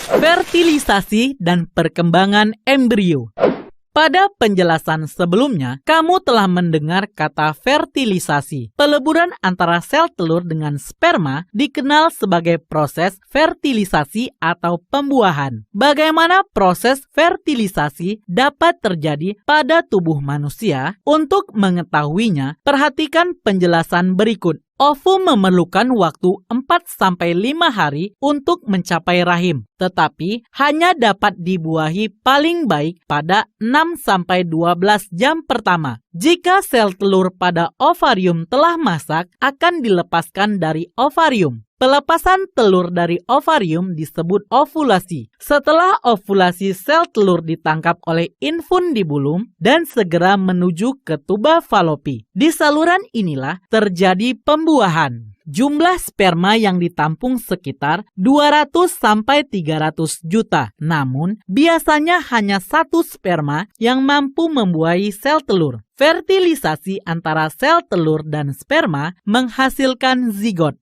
Fertilisasi dan perkembangan embrio. Pada penjelasan sebelumnya, kamu telah mendengar kata fertilisasi. Peleburan antara sel telur dengan sperma dikenal sebagai proses fertilisasi atau pembuahan. Bagaimana proses fertilisasi dapat terjadi pada tubuh manusia? Untuk mengetahuinya, perhatikan penjelasan berikut. Ovum memerlukan waktu 4-5 hari untuk mencapai rahim, tetapi hanya dapat dibuahi paling baik pada 6-12 jam pertama. Jika sel telur pada ovarium telah masak, akan dilepaskan dari ovarium. Pelepasan telur dari ovarium disebut ovulasi. Setelah ovulasi, sel telur ditangkap oleh infundibulum dan segera menuju ke tuba falopi. Di saluran inilah terjadi pembuahan. Jumlah sperma yang ditampung sekitar 200-300 juta. Namun, biasanya hanya satu sperma yang mampu membuahi sel telur. Fertilisasi antara sel telur dan sperma menghasilkan zigot.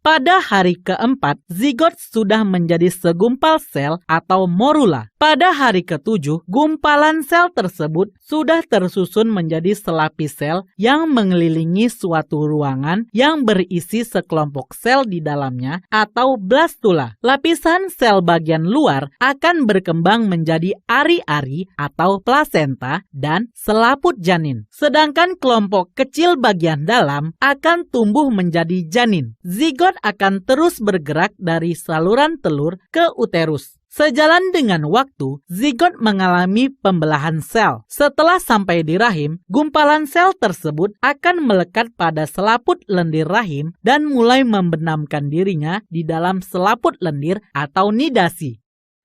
Pada hari keempat, zigot sudah menjadi segumpal sel atau morula. Pada hari ketujuh, gumpalan sel tersebut sudah tersusun menjadi selapis sel yang mengelilingi suatu ruangan yang berisi sekelompok sel di dalamnya atau blastula. Lapisan sel bagian luar akan berkembang menjadi ari-ari atau plasenta dan selaput janin. Sedangkan kelompok kecil bagian dalam akan tumbuh menjadi janin. Zigot akan terus bergerak dari saluran telur ke uterus. Sejalan dengan waktu, zigot mengalami pembelahan sel. Setelah sampai di rahim, gumpalan sel tersebut akan melekat pada selaput lendir rahim dan mulai membenamkan dirinya di dalam selaput lendir atau nidasi.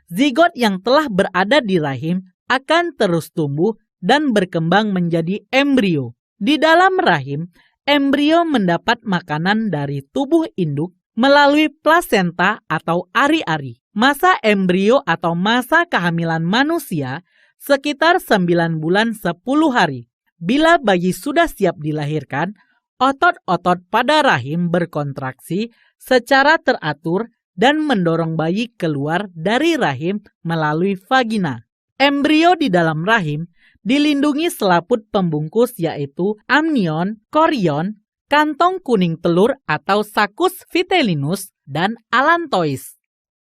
Zigot yang telah berada di rahim akan terus tumbuh dan berkembang menjadi embrio. Di dalam rahim, embrio mendapat makanan dari tubuh induk melalui plasenta atau ari-ari. Masa embrio atau masa kehamilan manusia sekitar 9 bulan 10 hari. Bila bayi sudah siap dilahirkan, otot-otot pada rahim berkontraksi secara teratur dan mendorong bayi keluar dari rahim melalui vagina. Embrio di dalam rahim dilindungi selaput pembungkus yaitu amnion, korion, kantong kuning telur atau sakus vitellinus, dan allantois.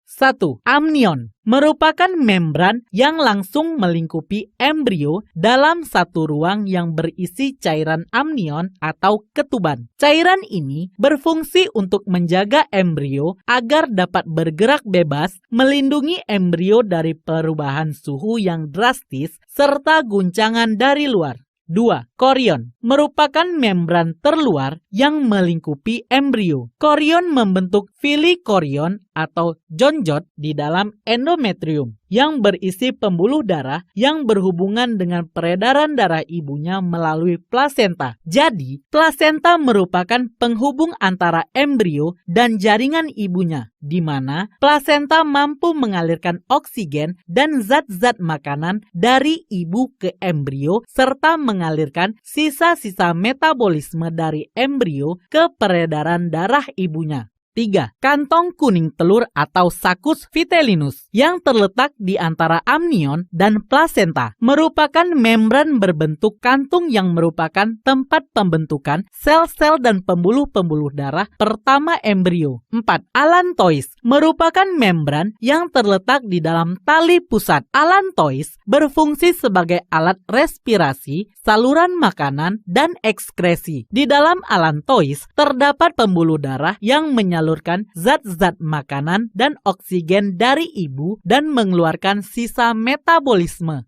1. Amnion merupakan membran yang langsung melingkupi embrio dalam satu ruang yang berisi cairan amnion atau ketuban. Cairan ini berfungsi untuk menjaga embrio agar dapat bergerak bebas, melindungi embrio dari perubahan suhu yang drastis serta guncangan dari luar. 2. Korion merupakan membran terluar yang melingkupi embrio. Korion membentuk fili korion atau jonjot di dalam endometrium yang berisi pembuluh darah yang berhubungan dengan peredaran darah ibunya melalui plasenta. Jadi, plasenta merupakan penghubung antara embrio dan jaringan ibunya, di mana plasenta mampu mengalirkan oksigen dan zat-zat makanan dari ibu ke embrio serta mengalirkan sisa-sisa metabolisme dari embrio ke peredaran darah ibunya. 3. Kantong kuning telur atau sakus vitellinus yang terletak di antara amnion dan plasenta merupakan membran berbentuk kantung yang merupakan tempat pembentukan sel-sel dan pembuluh-pembuluh darah pertama embrio. 4. Allantois merupakan membran yang terletak di dalam tali pusat. Allantois berfungsi sebagai alat respirasi, saluran makanan, dan ekskresi. Di dalam allantois terdapat pembuluh darah yang menyalurkan zat-zat makanan dan oksigen dari ibu dan mengeluarkan sisa metabolisme.